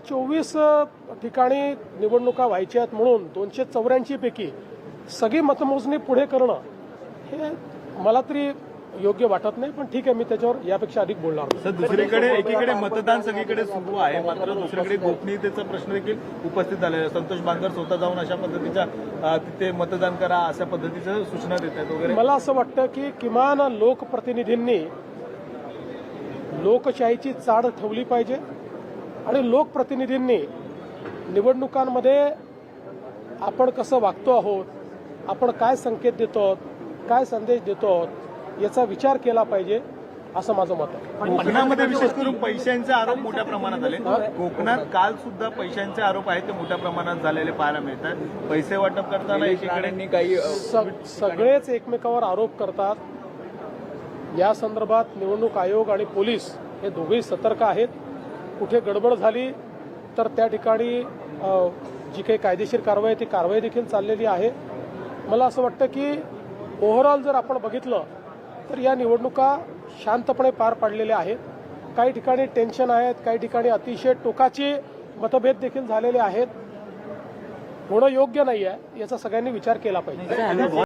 24 ठिकाणी निवडणुका व्हायच्या आहेत म्हणून 284 पैकी सगळी मतमोजणी पुढे करणं हे मला तरी योग्य वाटत नाही, पण ठीक आहे, मी त्याच्यावर यापेक्षा अधिक बोलणार नाही. सर, दुसरीकडे एकीकडे मतदान सगळीकडे सुरू आहे, मात्र दुसरीकडे गोपनीयतेचा प्रश्न देखील उपस्थित झालेला आहे. संतोष बांगर स्वतः जाऊन अशा पद्धतीच्या तिथे मतदान करा अशा पद्धतीच्या सूचना देत आहेत वगैरे. मला असं वाटतं की किमान लोकप्रतिनिधींनी लोकशाहीची चाड ठेवली पाहिजे आणि लोकप्रतिनिधींनी निवडणुकांमध्ये आपण कसं वागतो आहोत, आपण काय संकेत देतो आहोत, काय संदेश देतो आहोत याचा विचार केला पाहिजे असं माझं मत आहे. कोकणामध्ये विशेष करून पैशांचे आरोप मोठ्या प्रमाणात आले. कोकणात काल सुद्धा पैशांचे आरोप आहेत ते मोठ्या प्रमाणात झालेले पाहायला मिळतात. पैसे वाटप करताना एकीकडे काही सगळेच एकमेकावर आरोप करतात. या संदर्भात निवडणूक आयोग आणि पोलीस हे दोघेही सतर्क आहेत. कुठे गडबड झाली तर त्या ठिकाणी जी काही कायदेशीर कारवाई ती कारवाई देखील चाललेली आहे. मला असं वाटतं की ओव्हरऑल जर आपण बघितलं तर या निवडणुका शांतपणे पार पाडलेल्या आहेत. काही ठिकाणी टेन्शन आहेत, काही ठिकाणी अतिशय टोकाचे मतभेद देखील झालेले आहेत. होणं योग्य नाही आहे याचा सगळ्यांनी विचार केला पाहिजे.